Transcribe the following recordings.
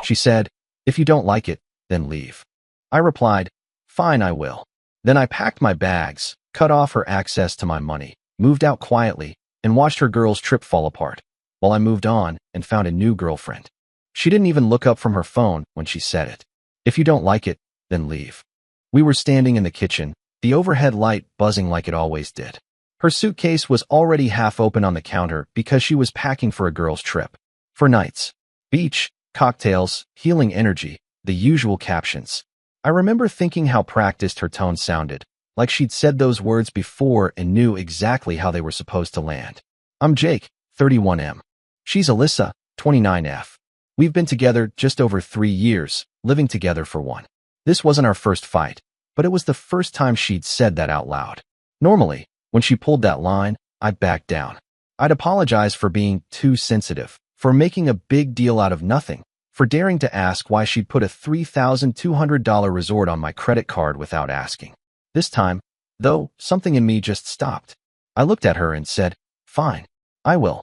She said, "If you don't like it, then leave." I replied, "Fine, I will." Then I packed my bags, cut off her access to my money, moved out quietly, and watched her girls' trip fall apart, while I moved on and found a new girlfriend. She didn't even look up from her phone when she said it. "If you don't like it, then leave." We were standing in the kitchen, the overhead light buzzing like it always did. Her suitcase was already half open on the counter because she was packing for a girls' trip. 4 nights. Beach, cocktails, healing energy, the usual captions. I remember thinking how practiced her tone sounded, like she'd said those words before and knew exactly how they were supposed to land. I'm Jake, 31M. She's Alyssa, 29F. We've been together just over 3 years, living together for 1. This wasn't our first fight, but it was the first time she'd said that out loud. Normally, when she pulled that line, I'd back down. I'd apologize for being too sensitive, for making a big deal out of nothing, for daring to ask why she'd put a $3,200 resort on my credit card without asking. This time, though, something in me just stopped. I looked at her and said, "Fine, I will."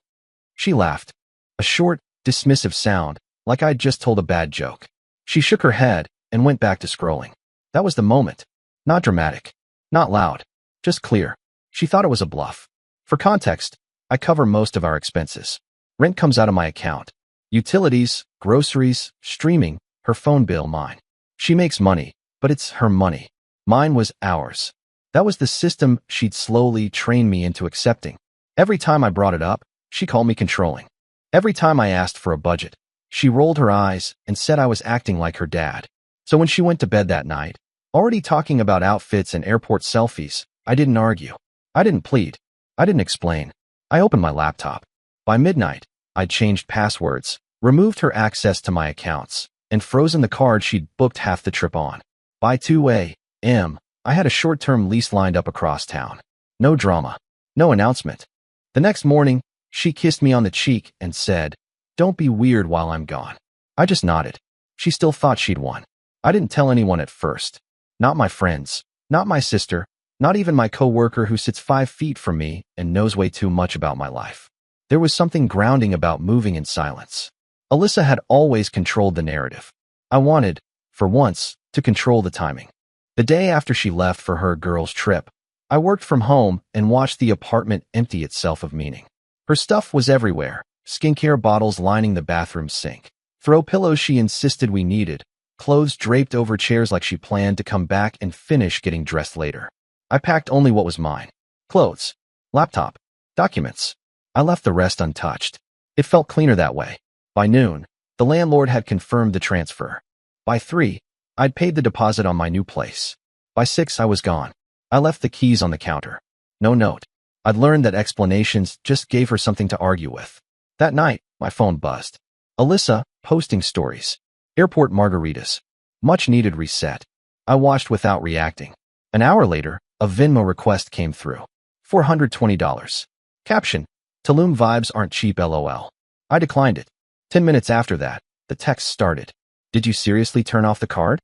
She laughed. A short, dismissive sound, like I'd just told a bad joke. She shook her head and went back to scrolling. That was the moment. Not dramatic, not loud, just clear. She thought it was a bluff. For context, I cover most of our expenses. Rent comes out of my account. Utilities, groceries, streaming, her phone bill, mine. She makes money, but it's her money. Mine was ours. That was the system she'd slowly trained me into accepting. Every time I brought it up, she called me controlling. Every time I asked for a budget, she rolled her eyes and said I was acting like her dad. So when she went to bed that night, already talking about outfits and airport selfies, I didn't argue. I didn't plead. I didn't explain. I opened my laptop. By midnight, I'd changed passwords, removed her access to my accounts, and frozen the card she'd booked half the trip on. By 2 a.m., I had a short-term lease lined up across town. No drama. No announcement. The next morning, she kissed me on the cheek and said, "Don't be weird while I'm gone." I just nodded. She still thought she'd won. I didn't tell anyone at first. Not my friends. Not my sister. Not even my coworker who sits 5 feet from me and knows way too much about my life. There was something grounding about moving in silence. Alyssa had always controlled the narrative. I wanted, for once, to control the timing. The day after she left for her girls' trip, I worked from home and watched the apartment empty itself of meaning. Her stuff was everywhere, skincare bottles lining the bathroom sink, throw pillows she insisted we needed, clothes draped over chairs like she planned to come back and finish getting dressed later. I packed only what was mine. Clothes, laptop, documents. I left the rest untouched. It felt cleaner that way. By noon, the landlord had confirmed the transfer. By 3, I'd paid the deposit on my new place. By 6, I was gone. I left the keys on the counter. No note. I'd learned that explanations just gave her something to argue with. That night, my phone buzzed. Alyssa, posting stories. Airport margaritas. Much needed reset. I watched without reacting. An hour later, a Venmo request came through. $420. Caption: Tulum vibes aren't cheap, LOL. I declined it. 10 minutes after that, the text started. Did you seriously turn off the card?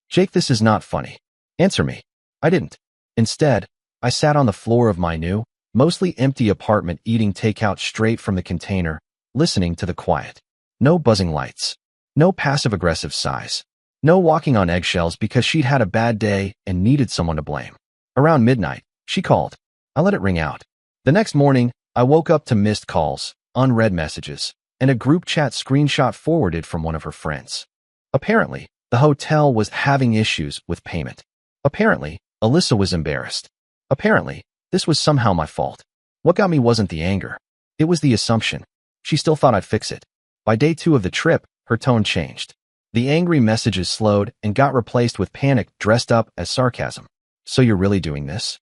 Jake, this is not funny. Answer me. I didn't. Instead, I sat on the floor of my new, mostly empty apartment eating takeout straight from the container, listening to the quiet. No buzzing lights. No passive-aggressive sighs. No walking on eggshells because she'd had a bad day and needed someone to blame. Around midnight, she called. I let it ring out. The next morning, I woke up to missed calls, unread messages, and a group chat screenshot forwarded from one of her friends. Apparently, the hotel was having issues with payment. Apparently, Alyssa was embarrassed. Apparently, this was somehow my fault. What got me wasn't the anger. It was the assumption. She still thought I'd fix it. By day 2 of the trip, her tone changed. The angry messages slowed and got replaced with panic dressed up as sarcasm. So you're really doing this?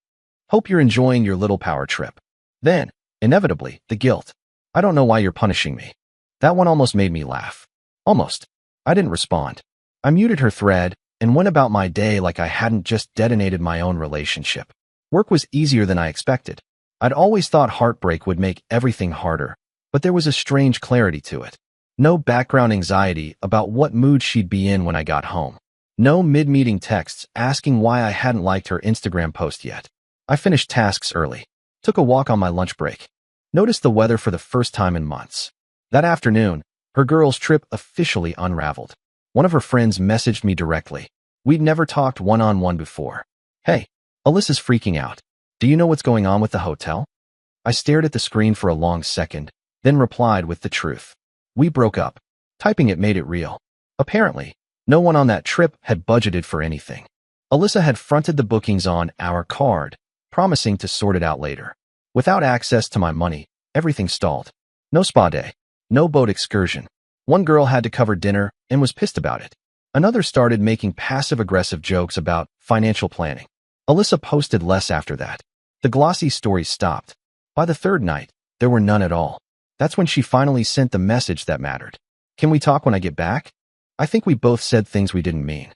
Hope you're enjoying your little power trip. Then, inevitably, the guilt. I don't know why you're punishing me. That one almost made me laugh. Almost. I didn't respond. I muted her thread and went about my day like I hadn't just detonated my own relationship. Work was easier than I expected. I'd always thought heartbreak would make everything harder, but there was a strange clarity to it. No background anxiety about what mood she'd be in when I got home. No mid-meeting texts asking why I hadn't liked her Instagram post yet. I finished tasks early. Took a walk on my lunch break. Noticed the weather for the first time in months. That afternoon, Her girls' trip officially unraveled. One of her friends messaged me directly. We'd never talked one-on-one before. Hey, Alyssa's freaking out. Do you know what's going on with the hotel? I stared at the screen for a long second, then replied with the truth. We broke up. Typing it made it real. Apparently, no one on that trip had budgeted for anything. Alyssa had fronted the bookings on our card, promising to sort it out later. Without access to my money, everything stalled. No spa day. No boat excursion. One girl had to cover dinner and was pissed about it. Another started making passive-aggressive jokes about financial planning. Alyssa posted less after that. The glossy stories stopped. By the third night, there were none at all. That's when she finally sent the message that mattered. Can we talk when I get back? I think we both said things we didn't mean.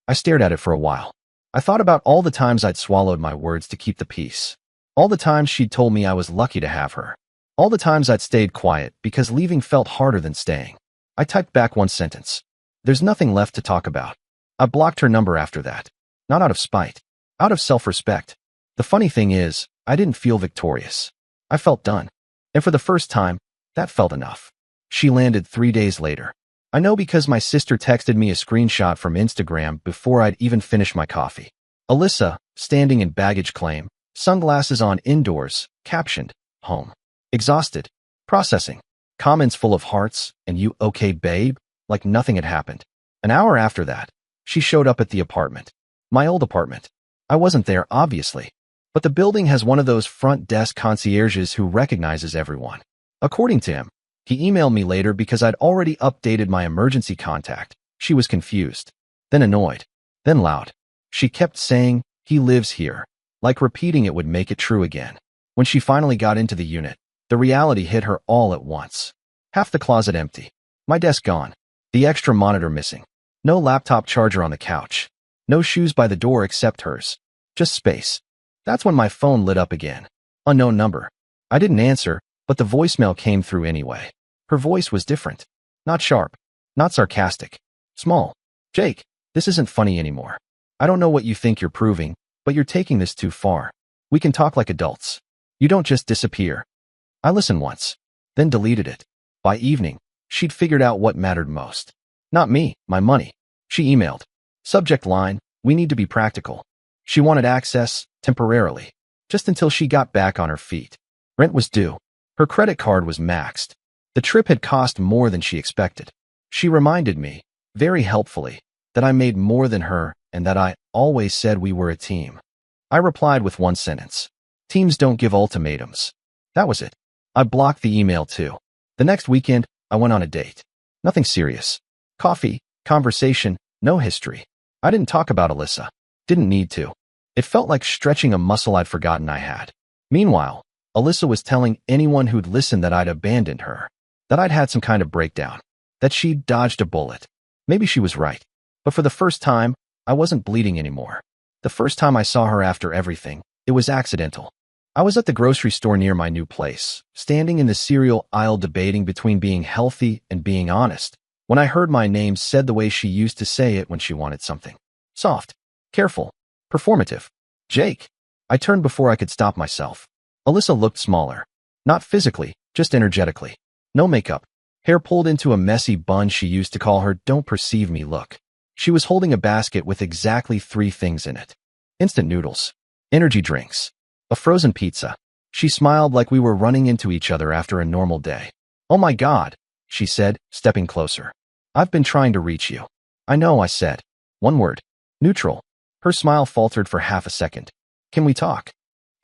I stared at it for a while. I thought about all the times I'd swallowed my words to keep the peace. All the times she'd told me I was lucky to have her. All the times I'd stayed quiet because leaving felt harder than staying. I typed back one sentence. There's nothing left to talk about. I blocked her number after that. Not out of spite. Out of self-respect. The funny thing is, I didn't feel victorious. I felt done. And for the first time, that felt enough. She landed 3 days later. I know because my sister texted me a screenshot from Instagram before I'd even finished my coffee. Alyssa, standing in baggage claim, sunglasses on indoors, captioned, home. Exhausted. Processing. Comments full of hearts, and you okay, babe? Like nothing had happened. An hour after that, she showed up at the apartment. My old apartment. I wasn't there, obviously. But the building has one of those front desk concierges who recognizes everyone. According to him, he emailed me later because I'd already updated my emergency contact. She was confused. Then annoyed. Then loud. She kept saying, he lives here. Like repeating it would make it true again. When she finally got into the unit, the reality hit her all at once. Half the closet empty. My desk gone. The extra monitor missing. No laptop charger on the couch. No shoes by the door except hers. Just space. That's when my phone lit up again. Unknown number. I didn't answer, but the voicemail came through anyway. Her voice was different. Not sharp. Not sarcastic. Small. Jake, this isn't funny anymore. I don't know what you think you're proving, but you're taking this too far. We can talk like adults. You don't just disappear. I listened once, then deleted it. By evening, she'd figured out what mattered most. Not me, my money. She emailed. Subject line, we need to be practical. She wanted access, temporarily, just until she got back on her feet. Rent was due. Her credit card was maxed. The trip had cost more than she expected. She reminded me, very helpfully, that I made more than her and that I always said we were a team. I replied with one sentence. Teams don't give ultimatums. That was it. I blocked the email too. The next weekend, I went on a date. Nothing serious. Coffee, conversation, no history. I didn't talk about Alyssa. Didn't need to. It felt like stretching a muscle I'd forgotten I had. Meanwhile, Alyssa was telling anyone who'd listened that I'd abandoned her. That I'd had some kind of breakdown. That she'd dodged a bullet. Maybe she was right. But for the first time, I wasn't bleeding anymore. The first time I saw her after everything, it was accidental. I was at the grocery store near my new place, standing in the cereal aisle debating between being healthy and being honest, when I heard my name said the way she used to say it when she wanted something. Soft. Careful. Performative. Jake. I turned before I could stop myself. Alyssa looked smaller. Not physically, just energetically. No makeup. Hair pulled into a messy bun she used to call her don't perceive me look. She was holding a basket with exactly 3 things in it. Instant noodles. Energy drinks. A frozen pizza. She smiled like we were running into each other after a normal day. Oh my God, she said, stepping closer. I've been trying to reach you. I know, I said. One word. Neutral. Her smile faltered for half a second. Can we talk?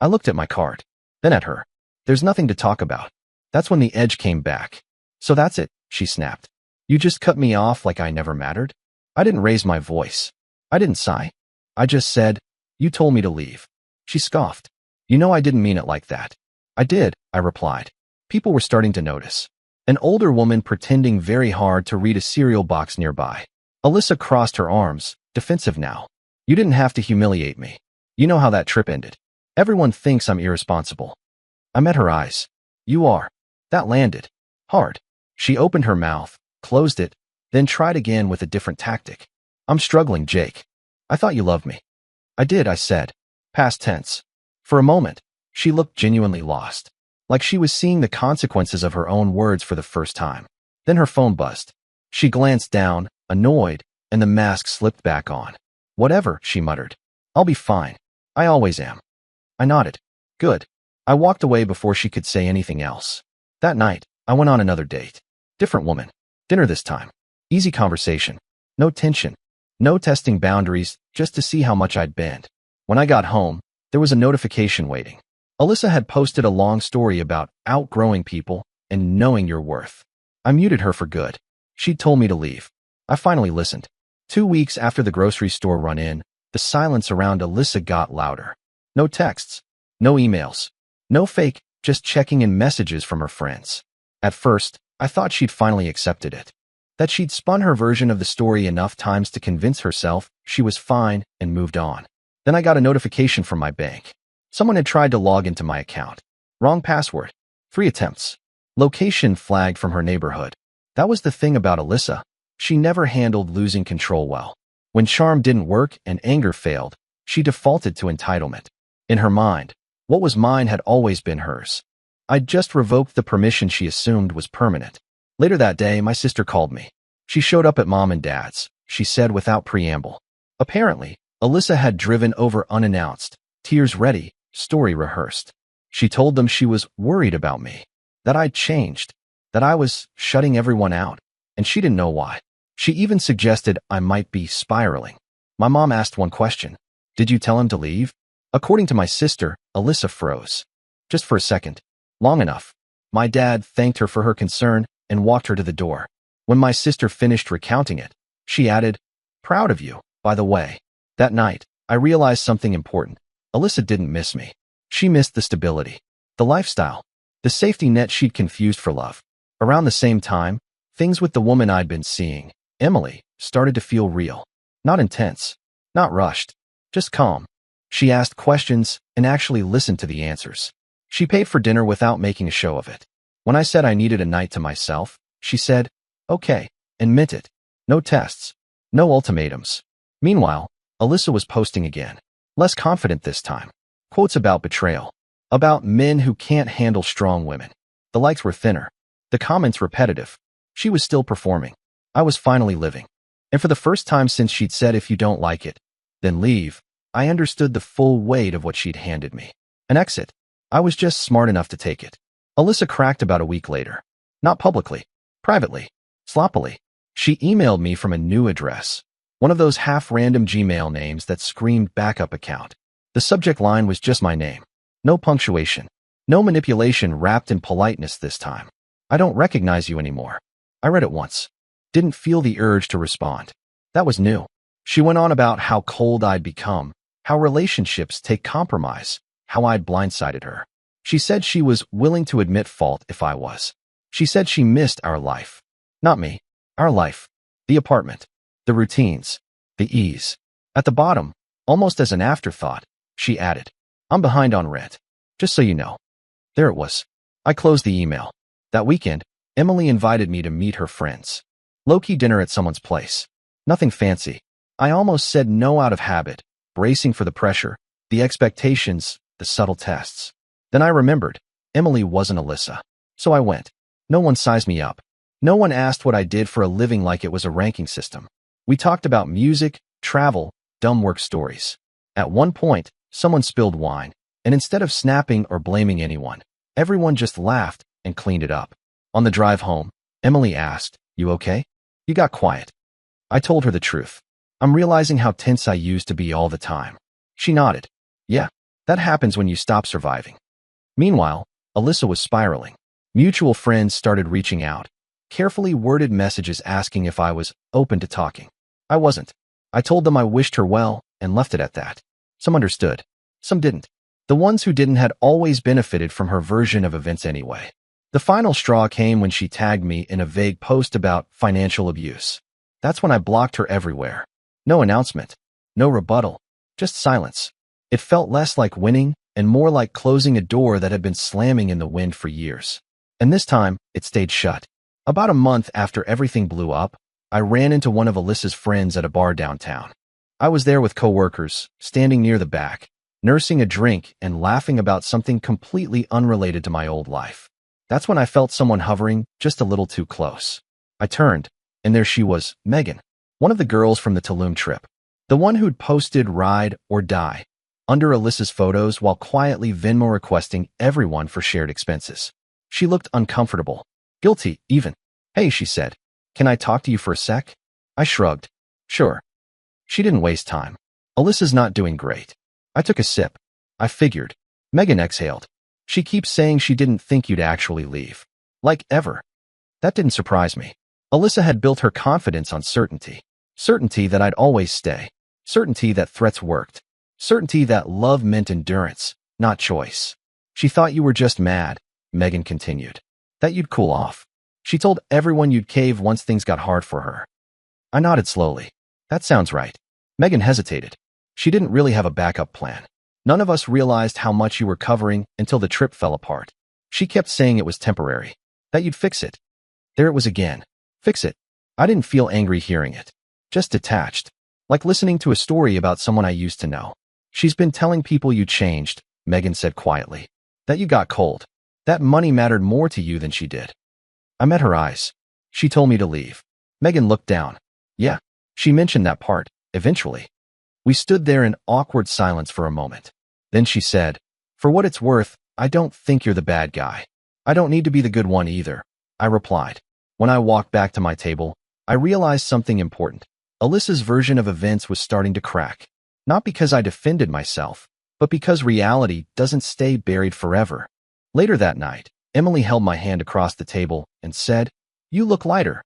I looked at my card. Then at her. There's nothing to talk about. That's when the edge came back. So that's it, she snapped. You just cut me off like I never mattered? I didn't raise my voice. I didn't sigh. I just said, you told me to leave. She scoffed. You know I didn't mean it like that. I did, I replied. People were starting to notice. An older woman pretending very hard to read a cereal box nearby. Alyssa crossed her arms, defensive now. You didn't have to humiliate me. You know how that trip ended. Everyone thinks I'm irresponsible. I met her eyes. You are. That landed. Hard. She opened her mouth, closed it, then tried again with a different tactic. I'm struggling, Jake. I thought you loved me. I did, I said. Past tense. For a moment, she looked genuinely lost. Like she was seeing the consequences of her own words for the first time. Then her phone buzzed. She glanced down, annoyed, and the mask slipped back on. Whatever, she muttered. I'll be fine. I always am. I nodded. Good. I walked away before she could say anything else. That night, I went on another date. Different woman. Dinner this time. Easy conversation. No tension. No testing boundaries, just to see how much I'd bend. When I got home, there was a notification waiting. Alyssa had posted a long story about outgrowing people and knowing your worth. I muted her for good. She'd told me to leave. I finally listened. 2 weeks after the grocery store run-in, the silence around Alyssa got louder. No texts. No emails. No fake, just checking in messages from her friends. At first, I thought she'd finally accepted it. That she'd spun her version of the story enough times to convince herself she was fine and moved on. Then I got a notification from my bank. Someone had tried to log into my account. Wrong password. 3 attempts. Location flagged from her neighborhood. That was the thing about Alyssa. She never handled losing control well. When charm didn't work and anger failed, she defaulted to entitlement. In her mind, what was mine had always been hers. I'd just revoked the permission she assumed was permanent. Later that day, my sister called me. She showed up at Mom and Dad's, she said without preamble. Apparently, Alyssa had driven over unannounced, tears ready, story rehearsed. She told them she was worried about me, that I'd changed, that I was shutting everyone out, and she didn't know why. She even suggested I might be spiraling. My mom asked one question. Did you tell him to leave? According to my sister, Alyssa froze. Just for a second. Long enough. My dad thanked her for her concern and walked her to the door. When my sister finished recounting it, she added, "Proud of you, by the way." That night, I realized something important. Alyssa didn't miss me. She missed the stability, the lifestyle, the safety net she'd confused for love. Around the same time, things with the woman I'd been seeing, Emily, started to feel real. Not intense, not rushed, just calm. She asked questions and actually listened to the answers. She paid for dinner without making a show of it. When I said I needed a night to myself, she said, "Okay," and meant it. No tests, no ultimatums. Meanwhile, Alyssa was posting again. Less confident this time. Quotes about betrayal. About men who can't handle strong women. The likes were thinner. The comments repetitive. She was still performing. I was finally living. And for the first time since she'd said if you don't like it, then leave, I understood the full weight of what she'd handed me. An exit. I was just smart enough to take it. Alyssa cracked about a week later. Not publicly. Privately. Sloppily. She emailed me from a new address. One of those half-random Gmail names that screamed backup account. The subject line was just my name. No punctuation. No manipulation wrapped in politeness this time. I don't recognize you anymore. I read it once. Didn't feel the urge to respond. That was new. She went on about how cold I'd become, how relationships take compromise, how I'd blindsided her. She said she was willing to admit fault if I was. She said she missed our life. Not me. Our life. The apartment. The routines. The ease. At the bottom, almost as an afterthought, she added, "I'm behind on rent. Just so you know." There it was. I closed the email. That weekend, Emily invited me to meet her friends. Low-key dinner at someone's place. Nothing fancy. I almost said no out of habit, bracing for the pressure, the expectations, the subtle tests. Then I remembered, Emily wasn't Alyssa. So I went. No one sized me up. No one asked what I did for a living like it was a ranking system. We talked about music, travel, dumb work stories. At one point, someone spilled wine, and instead of snapping or blaming anyone, everyone just laughed and cleaned it up. On the drive home, Emily asked, "You okay?" You got quiet. I told her the truth. I'm realizing how tense I used to be all the time. She nodded. Yeah, that happens when you stop surviving. Meanwhile, Alyssa was spiraling. Mutual friends started reaching out. Carefully worded messages asking if I was open to talking. I wasn't. I told them I wished her well and left it at that. Some understood. Some didn't. The ones who didn't had always benefited from her version of events anyway. The final straw came when she tagged me in a vague post about financial abuse. That's when I blocked her everywhere. No announcement. No rebuttal. Just silence. It felt less like winning and more like closing a door that had been slamming in the wind for years. And this time, it stayed shut. About a month after everything blew up, I ran into one of Alyssa's friends at a bar downtown. I was there with coworkers, standing near the back, nursing a drink and laughing about something completely unrelated to my old life. That's when I felt someone hovering just a little too close. I turned, and there she was, Megan, one of the girls from the Tulum trip. The one who'd posted ride or die under Alyssa's photos while quietly Venmo requesting everyone for shared expenses. She looked uncomfortable, guilty even. Hey, she said, can I talk to you for a sec? I shrugged. Sure. She didn't waste time. Alyssa's not doing great. I took a sip. I figured. Megan exhaled. She keeps saying she didn't think you'd actually leave. Like ever. That didn't surprise me. Alyssa had built her confidence on certainty. Certainty that I'd always stay. Certainty that threats worked. Certainty that love meant endurance, not choice. She thought you were just mad, Megan continued. That you'd cool off. She told everyone you'd cave once things got hard for her. I nodded slowly. That sounds right. Megan hesitated. She didn't really have a backup plan. None of us realized how much you were covering until the trip fell apart. She kept saying it was temporary. That you'd fix it. There it was again. Fix it. I didn't feel angry hearing it. Just detached. Like listening to a story about someone I used to know. She's been telling people you changed, Megan said quietly. That you got cold. That money mattered more to you than she did. I met her eyes. She told me to leave. Megan looked down. Yeah, she mentioned that part, eventually. We stood there in awkward silence for a moment. Then she said, for what it's worth, I don't think you're the bad guy. I don't need to be the good one either, I replied. When I walked back to my table, I realized something important. Alyssa's version of events was starting to crack. Not because I defended myself, but because reality doesn't stay buried forever. Later that night, Emily held my hand across the table and said, you look lighter.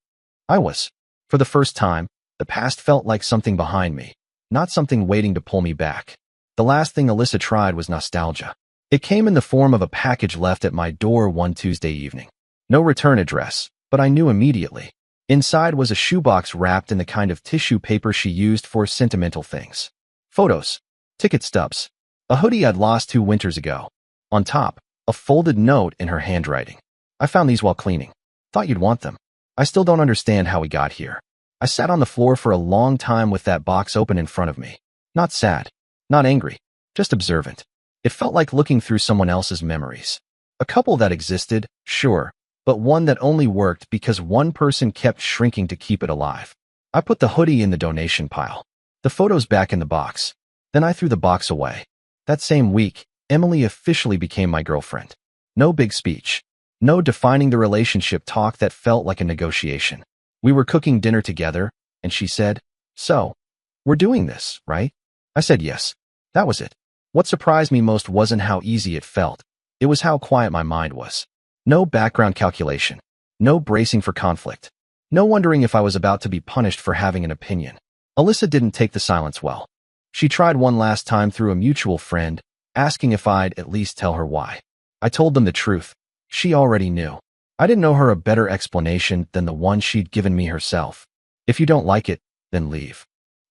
I was. For the first time, the past felt like something behind me, not something waiting to pull me back. The last thing Alyssa tried was nostalgia. It came in the form of a package left at my door one Tuesday evening. No return address, but I knew immediately. Inside was a shoebox wrapped in the kind of tissue paper she used for sentimental things. Photos, ticket stubs, a hoodie I'd lost 2 winters ago. On top, a folded note in her handwriting. I found these while cleaning. Thought you'd want them. I still don't understand how we got here. I sat on the floor for a long time with that box open in front of me. Not sad, not angry, just observant. It felt like looking through someone else's memories. A couple that existed, sure, but one that only worked because one person kept shrinking to keep it alive. I put the hoodie in the donation pile. The photos back in the box. Then I threw the box away. That same week, Emily officially became my girlfriend. No big speech. No defining the relationship talk that felt like a negotiation. We were cooking dinner together, and she said, so, we're doing this, right? I said yes. That was it. What surprised me most wasn't how easy it felt. It was how quiet my mind was. No background calculation. No bracing for conflict. No wondering if I was about to be punished for having an opinion. Alyssa didn't take the silence well. She tried one last time through a mutual friend, asking if I'd at least tell her why. I told them the truth. She already knew. I didn't know her a better explanation than the one she'd given me herself. If you don't like it, then leave.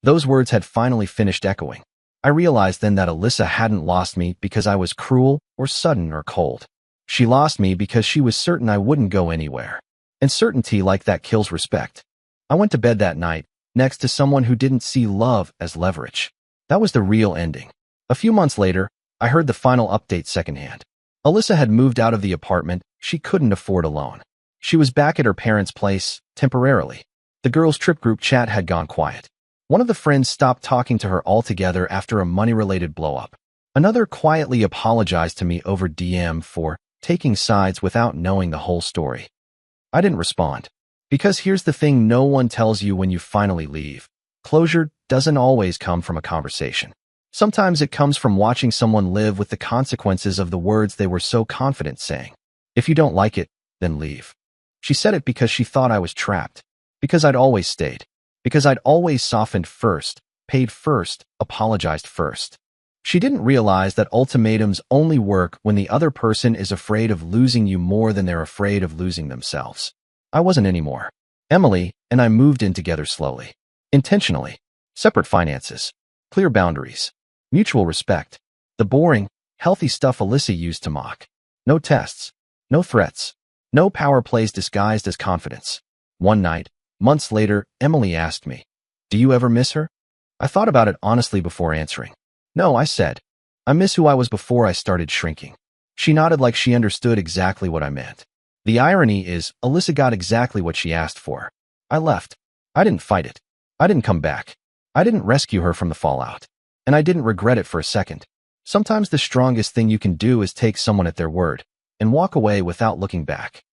Those words had finally finished echoing. I realized then that Alyssa hadn't lost me because I was cruel or sudden or cold. She lost me because she was certain I wouldn't go anywhere. And certainty like that kills respect. I went to bed that night, next to someone who didn't see love as leverage. That was the real ending. A few months later, I heard the final update secondhand. Alyssa had moved out of the apartment she couldn't afford alone. She was back at her parents' place, temporarily. The girls' trip group chat had gone quiet. One of the friends stopped talking to her altogether after a money-related blow-up. Another quietly apologized to me over DM for taking sides without knowing the whole story. I didn't respond. Because here's the thing no one tells you when you finally leave. Closure doesn't always come from a conversation. Sometimes it comes from watching someone live with the consequences of the words they were so confident saying. If you don't like it, then leave. She said it because she thought I was trapped. Because I'd always stayed. Because I'd always softened first, paid first, apologized first. She didn't realize that ultimatums only work when the other person is afraid of losing you more than they're afraid of losing themselves. I wasn't anymore. Emily and I moved in together slowly. Intentionally. Separate finances. Clear boundaries. Mutual respect. The boring, healthy stuff Alyssa used to mock. No tests. No threats. No power plays disguised as confidence. One night, months later, Emily asked me, do you ever miss her? I thought about it honestly before answering. No, I said. I miss who I was before I started shrinking. She nodded like she understood exactly what I meant. The irony is, Alyssa got exactly what she asked for. I left. I didn't fight it. I didn't come back. I didn't rescue her from the fallout. And I didn't regret it for a second. Sometimes the strongest thing you can do is take someone at their word and walk away without looking back.